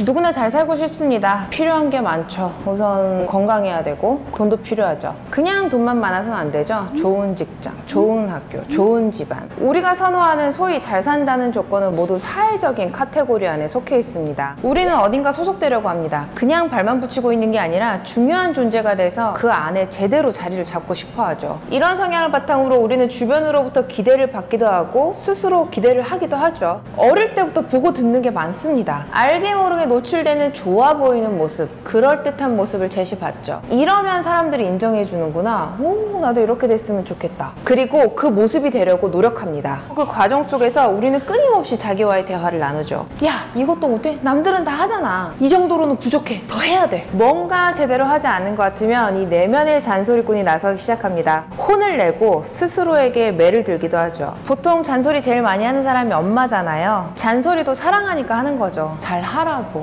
누구나 잘 살고 싶습니다. 필요한 게 많죠. 우선 건강해야 되고 돈도 필요하죠. 그냥 돈만 많아서는 안 되죠. 좋은 직장, 좋은 학교, 좋은 집안. 우리가 선호하는 소위 잘 산다는 조건은 모두 사회적인 카테고리 안에 속해 있습니다. 우리는 어딘가 소속되려고 합니다. 그냥 발만 붙이고 있는 게 아니라 중요한 존재가 돼서 그 안에 제대로 자리를 잡고 싶어 하죠. 이런 성향을 바탕으로 우리는 주변으로부터 기대를 받기도 하고 스스로 기대를 하기도 하죠. 어릴 때부터 보고 듣는 게 많습니다. 알게 모르게 노출되는 좋아 보이는 모습, 그럴듯한 모습을 제시받죠. 이러면 사람들이 인정해 주는구나. 오, 나도 이렇게 됐으면 좋겠다. 그리고 그 모습이 되려고 노력합니다. 그 과정 속에서 우리는 끊임없이 자기와의 대화를 나누죠. 야, 이것도 못해? 남들은 다 하잖아. 이 정도로는 부족해. 더 해야 돼. 뭔가 제대로 하지 않는 것 같으면 이 내면의 잔소리꾼이 나서기 시작합니다. 혼을 내고 스스로에게 매를 들기도 하죠. 보통 잔소리 제일 많이 하는 사람이 엄마잖아요. 잔소리도 사랑하니까 하는 거죠. 잘 하라고,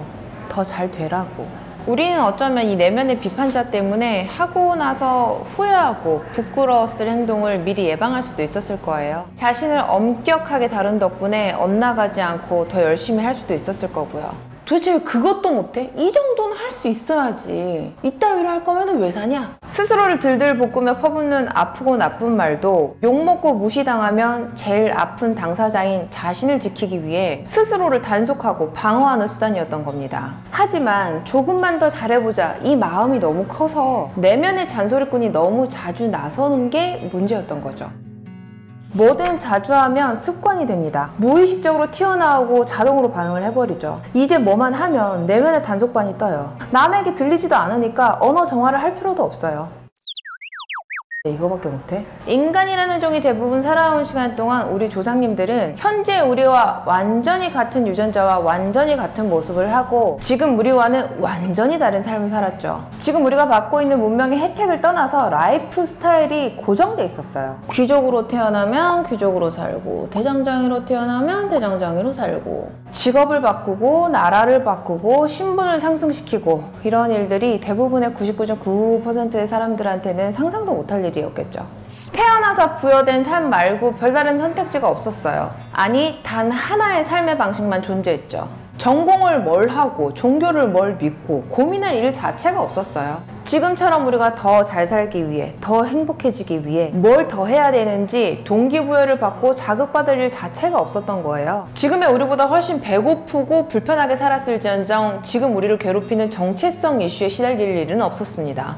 더 잘 되라고. 우리는 어쩌면 이 내면의 비판자 때문에 하고 나서 후회하고 부끄러웠을 행동을 미리 예방할 수도 있었을 거예요. 자신을 엄격하게 다룬 덕분에 엇나가지 않고 더 열심히 할 수도 있었을 거고요. 도대체 왜 그것도 못해? 이 정도는 할 수 있어야지. 이따위로 할 거면 왜 사냐? 스스로를 들들 볶으며 퍼붓는 아프고 나쁜 말도 욕먹고 무시당하면 제일 아픈 당사자인 자신을 지키기 위해 스스로를 단속하고 방어하는 수단이었던 겁니다. 하지만 조금만 더 잘해보자 이 마음이 너무 커서 내면의 잔소리꾼이 너무 자주 나서는 게 문제였던 거죠. 뭐든 자주 하면 습관이 됩니다. 무의식적으로 튀어나오고 자동으로 반응을 해버리죠. 이제 뭐만 하면 내면의 단속반이 떠요. 남에게 들리지도 않으니까 언어 정화를 할 필요도 없어요. 이거밖에 못해? 인간이라는 종이 대부분 살아온 시간 동안 우리 조상님들은 현재 우리와 완전히 같은 유전자와 완전히 같은 모습을 하고 지금 우리와는 완전히 다른 삶을 살았죠. 지금 우리가 받고 있는 문명의 혜택을 떠나서 라이프 스타일이 고정돼 있었어요. 귀족으로 태어나면 귀족으로 살고, 대장장이로 태어나면 대장장이로 살고, 직업을 바꾸고 나라를 바꾸고 신분을 상승시키고, 이런 일들이 대부분의 99.9%의 사람들한테는 상상도 못할 일이었겠죠. 태어나서 부여된 삶 말고 별다른 선택지가 없었어요. 아니, 단 하나의 삶의 방식만 존재했죠. 전공을 뭘 하고 종교를 뭘 믿고 고민할 일 자체가 없었어요. 지금처럼 우리가 더 잘 살기 위해, 더 행복해지기 위해 뭘 더 해야 되는지 동기부여를 받고 자극받을 일 자체가 없었던 거예요. 지금의 우리보다 훨씬 배고프고 불편하게 살았을지언정 지금 우리를 괴롭히는 정체성 이슈에 시달릴 일은 없었습니다.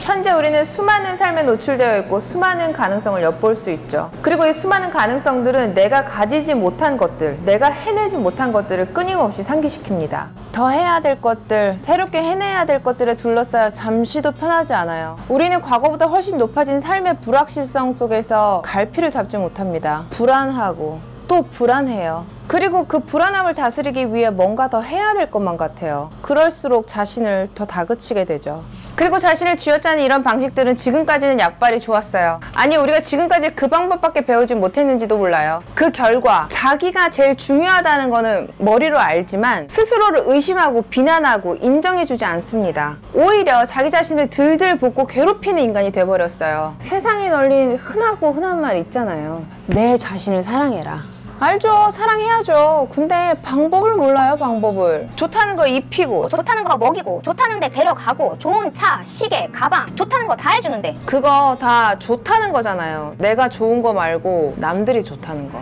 현재 우리는 수많은 삶에 노출되어 있고 수많은 가능성을 엿볼 수 있죠. 그리고 이 수많은 가능성들은 내가 가지지 못한 것들, 내가 해내지 못한 것들을 끊임없이 상기시킵니다. 더 해야 될 것들, 새롭게 해내야 될 것들에 둘러싸여 잠시도 편하지 않아요. 우리는 과거보다 훨씬 높아진 삶의 불확실성 속에서 갈피를 잡지 못합니다. 불안하고 또 불안해요. 그리고 그 불안함을 다스리기 위해 뭔가 더 해야 될 것만 같아요. 그럴수록 자신을 더 다그치게 되죠. 그리고 자신을 쥐어짜는 이런 방식들은 지금까지는 약발이 좋았어요. 아니, 우리가 지금까지 그 방법밖에 배우지 못했는지도 몰라요. 그 결과 자기가 제일 중요하다는 거는 머리로 알지만 스스로를 의심하고 비난하고 인정해주지 않습니다. 오히려 자기 자신을 들들 볶고 괴롭히는 인간이 돼버렸어요. 세상에 널린 흔하고 흔한 말 있잖아요. 내 자신을 사랑해라. 알죠. 사랑해야죠. 근데 방법을 몰라요. 방법을. 좋다는 거 입히고, 좋다는 거 먹이고, 좋다는 데 데려가고, 좋은 차, 시계, 가방, 좋다는 거 다 해주는데 그거 다 좋다는 거잖아요. 내가 좋은 거 말고 남들이 좋다는 거.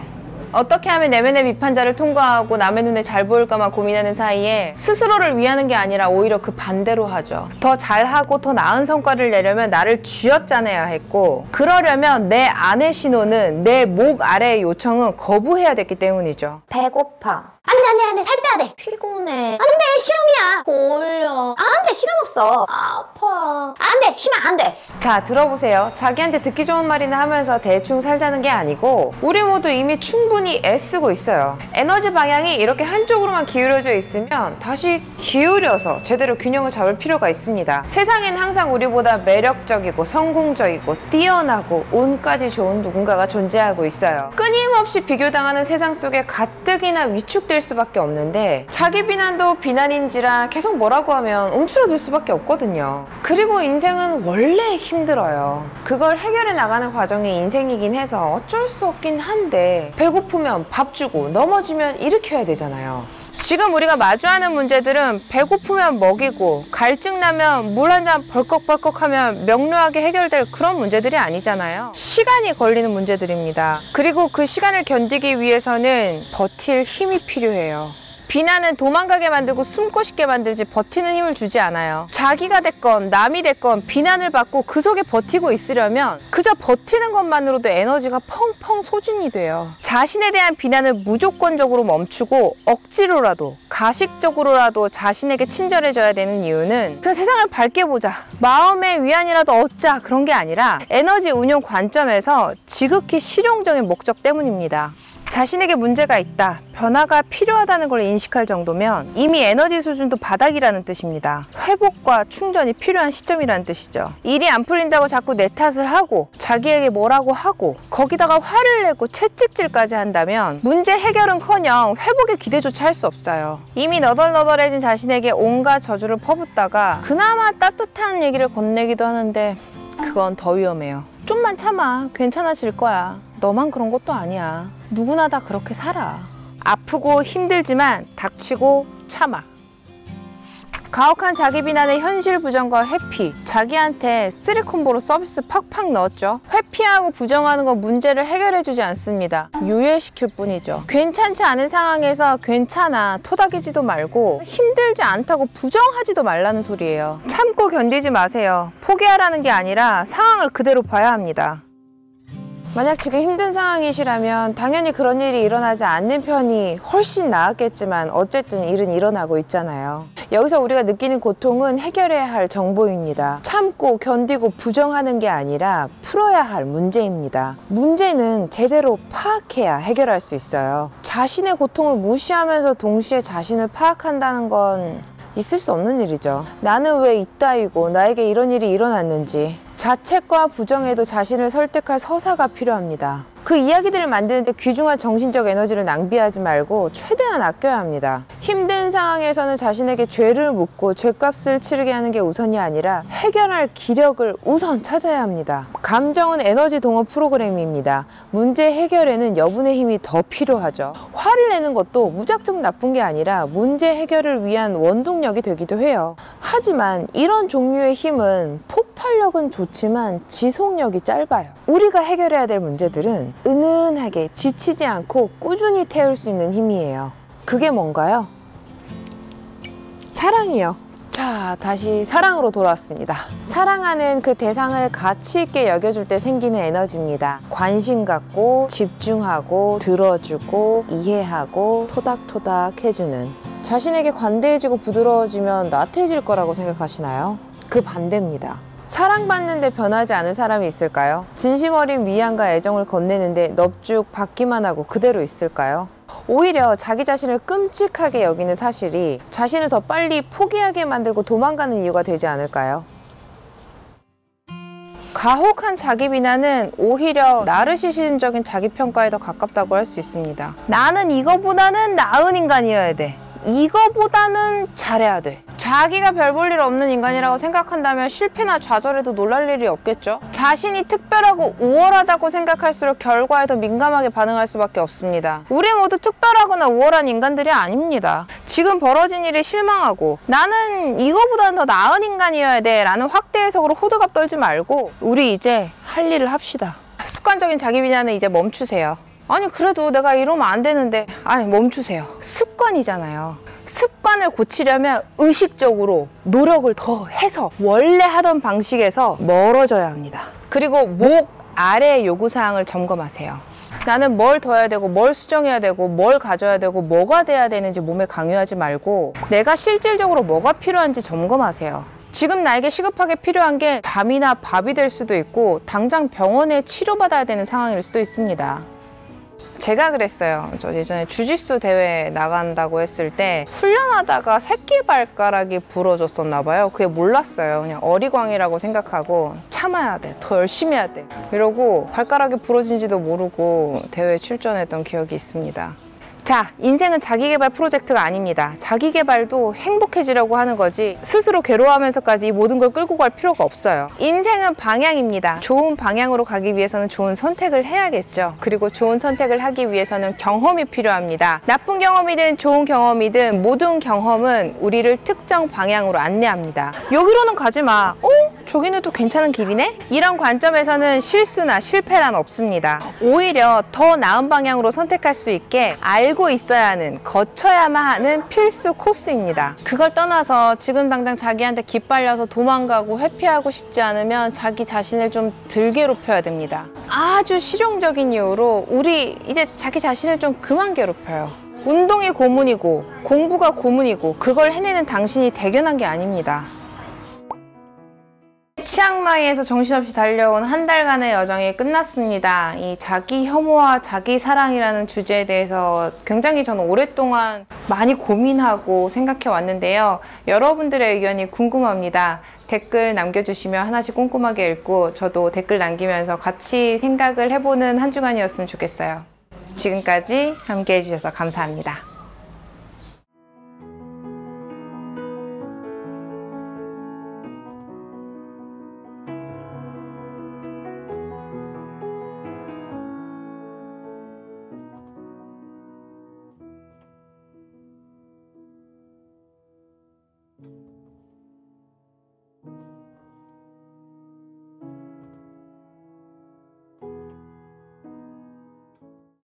어떻게 하면 내면의 비판자를 통과하고 남의 눈에 잘 보일까만 고민하는 사이에 스스로를 위하는 게 아니라 오히려 그 반대로 하죠. 더 잘하고 더 나은 성과를 내려면 나를 쥐어짜내야 했고, 그러려면 내 안의 신호는, 내 목 아래의 요청은 거부해야 됐기 때문이죠. 배고파. 안돼 살 빼야 돼. 피곤해. 안돼 시험이야. 졸려. 안돼 시간 없어. 아파. 안돼 쉬면 안돼. 자, 들어보세요. 자기한테 듣기 좋은 말이나 하면서 대충 살자는 게 아니고 우리 모두 이미 충분히 애쓰고 있어요. 에너지 방향이 이렇게 한쪽으로만 기울어져 있으면 다시 기울여서 제대로 균형을 잡을 필요가 있습니다. 세상엔 항상 우리보다 매력적이고 성공적이고 뛰어나고 운까지 좋은 누군가가 존재하고 있어요. 끊임없이 비교당하는 세상 속에 가뜩이나 위축될 움츠러들 수밖에 없는데 자기 비난도 비난인지라 계속 뭐라고 하면 움츠러들 수밖에 없거든요. 그리고 인생은 원래 힘들어요. 그걸 해결해 나가는 과정이 인생이긴 해서 어쩔 수 없긴 한데 배고프면 밥 주고 넘어지면 일으켜야 되잖아요. 지금 우리가 마주하는 문제들은 배고프면 먹이고 갈증 나면 물 한 잔 벌컥벌컥 하면 명료하게 해결될 그런 문제들이 아니잖아요. 시간이 걸리는 문제들입니다. 그리고 그 시간을 견디기 위해서는 버틸 힘이 필요해요. 비난은 도망가게 만들고 숨고 싶게 만들지 버티는 힘을 주지 않아요. 자기가 됐건 남이 됐건 비난을 받고 그 속에 버티고 있으려면 그저 버티는 것만으로도 에너지가 펑펑 소진이 돼요. 자신에 대한 비난을 무조건적으로 멈추고 억지로라도 가식적으로라도 자신에게 친절해져야 되는 이유는 그냥 세상을 밝게 보자, 마음의 위안이라도 얻자, 그런 게 아니라 에너지 운용 관점에서 지극히 실용적인 목적 때문입니다. 자신에게 문제가 있다, 변화가 필요하다는 걸 인식할 정도면 이미 에너지 수준도 바닥이라는 뜻입니다. 회복과 충전이 필요한 시점이라는 뜻이죠. 일이 안 풀린다고 자꾸 내 탓을 하고 자기에게 뭐라고 하고 거기다가 화를 내고 채찍질까지 한다면 문제 해결은커녕 회복의 기대조차 할 수 없어요. 이미 너덜너덜해진 자신에게 온갖 저주를 퍼붓다가 그나마 따뜻한 얘기를 건네기도 하는데 그건 더 위험해요. 좀만 참아, 괜찮아질 거야. 너만 그런 것도 아니야. 누구나 다 그렇게 살아. 아프고 힘들지만 닥치고 참아. 가혹한 자기 비난의 현실 부정과 회피, 자기한테 3콤보로 서비스 팍팍 넣었죠. 회피하고 부정하는 건 문제를 해결해주지 않습니다. 유예시킬 뿐이죠. 괜찮지 않은 상황에서 괜찮아 토닥이지도 말고 힘들지 않다고 부정하지도 말라는 소리예요. 참고 견디지 마세요. 포기하라는 게 아니라 상황을 그대로 봐야 합니다. 만약 지금 힘든 상황이시라면 당연히 그런 일이 일어나지 않는 편이 훨씬 나았겠지만 어쨌든 일은 일어나고 있잖아요. 여기서 우리가 느끼는 고통은 해결해야 할 정보입니다. 참고 견디고 부정하는 게 아니라 풀어야 할 문제입니다. 문제는 제대로 파악해야 해결할 수 있어요. 자신의 고통을 무시하면서 동시에 자신을 파악한다는 건 있을 수 없는 일이죠. 나는 왜 이따위고 나에게 이런 일이 일어났는지 자책과 부정에도 자신을 설득할 서사가 필요합니다. 그 이야기들을 만드는데 귀중한 정신적 에너지를 낭비하지 말고 최대한 아껴야 합니다. 힘든 상황에서는 자신에게 죄를 묻고 죄값을 치르게 하는 게 우선이 아니라 해결할 기력을 우선 찾아야 합니다. 감정은 에너지 동원 프로그램입니다. 문제 해결에는 여분의 힘이 더 필요하죠. 화를 내는 것도 무작정 나쁜 게 아니라 문제 해결을 위한 원동력이 되기도 해요. 하지만 이런 종류의 힘은 폭발력은 좋지만 지속력이 짧아요. 우리가 해결해야 될 문제들은 은은하게 지치지 않고 꾸준히 태울 수 있는 힘이에요. 그게 뭔가요? 사랑이요. 자, 다시 사랑으로 돌아왔습니다. 사랑하는 그 대상을 가치 있게 여겨줄 때 생기는 에너지입니다. 관심 갖고 집중하고 들어주고 이해하고 토닥토닥 해주는, 자신에게 관대해지고 부드러워지면 나태해질 거라고 생각하시나요? 그 반대입니다. 사랑받는데 변하지 않을 사람이 있을까요? 진심 어린 위안과 애정을 건네는데 넙죽 받기만 하고 그대로 있을까요? 오히려 자기 자신을 끔찍하게 여기는 사실이 자신을 더 빨리 포기하게 만들고 도망가는 이유가 되지 않을까요? 가혹한 자기 비난은 오히려 나르시시즘적인 자기평가에 더 가깝다고 할 수 있습니다. 나는 이거보다는 나은 인간이어야 돼. 이거보다는 잘해야 돼. 자기가 별 볼 일 없는 인간이라고 생각한다면 실패나 좌절에도 놀랄 일이 없겠죠. 자신이 특별하고 우월하다고 생각할수록 결과에 더 민감하게 반응할 수밖에 없습니다. 우리 모두 특별하거나 우월한 인간들이 아닙니다. 지금 벌어진 일에 실망하고 나는 이거보다는 더 나은 인간이어야 돼 라는 확대 해석으로 호들갑 떨지 말고 우리 이제 할 일을 합시다. 습관적인 자기 비난은 이제 멈추세요. 아니 그래도 내가 이러면 안 되는데, 아니 멈추세요. 습관이잖아요. 습관을 고치려면 의식적으로 노력을 더 해서 원래 하던 방식에서 멀어져야 합니다. 그리고 목 아래 요구사항을 점검하세요. 나는 뭘 더 해야 되고 뭘 수정해야 되고 뭘 가져야 되고 뭐가 돼야 되는지 몸에 강요하지 말고 내가 실질적으로 뭐가 필요한지 점검하세요. 지금 나에게 시급하게 필요한 게 잠이나 밥이 될 수도 있고 당장 병원에 치료받아야 되는 상황일 수도 있습니다. 제가 그랬어요. 저 예전에 주짓수 대회 나간다고 했을 때 훈련하다가 새끼발가락이 부러졌었나 봐요. 그게 몰랐어요. 그냥 어리광이라고 생각하고 참아야 돼, 더 열심히 해야 돼 이러고 발가락이 부러진지도 모르고 대회에 출전했던 기억이 있습니다. 자, 인생은 자기계발 프로젝트가 아닙니다. 자기계발도 행복해지려고 하는 거지 스스로 괴로워하면서까지 이 모든 걸 끌고 갈 필요가 없어요. 인생은 방향입니다. 좋은 방향으로 가기 위해서는 좋은 선택을 해야겠죠. 그리고 좋은 선택을 하기 위해서는 경험이 필요합니다. 나쁜 경험이든 좋은 경험이든 모든 경험은 우리를 특정 방향으로 안내합니다. 여기로는 가지 마. 저기는 또 괜찮은 길이네? 이런 관점에서는 실수나 실패란 없습니다. 오히려 더 나은 방향으로 선택할 수 있게 알고 있어야 하는, 거쳐야만 하는 필수 코스입니다. 그걸 떠나서 지금 당장 자기한테 기빨려서 도망가고 회피하고 싶지 않으면 자기 자신을 좀 덜 괴롭혀야 됩니다. 아주 실용적인 이유로 우리 이제 자기 자신을 좀 그만 괴롭혀요. 운동이 고문이고 공부가 고문이고 그걸 해내는 당신이 대견한 게 아닙니다. 치앙마이에서 정신없이 달려온 한 달간의 여정이 끝났습니다. 이 자기 혐오와 자기 사랑이라는 주제에 대해서 굉장히 저는 오랫동안 많이 고민하고 생각해 왔는데요. 여러분들의 의견이 궁금합니다. 댓글 남겨주시면 하나씩 꼼꼼하게 읽고 저도 댓글 남기면서 같이 생각을 해보는 한 주간이었으면 좋겠어요. 지금까지 함께 해주셔서 감사합니다.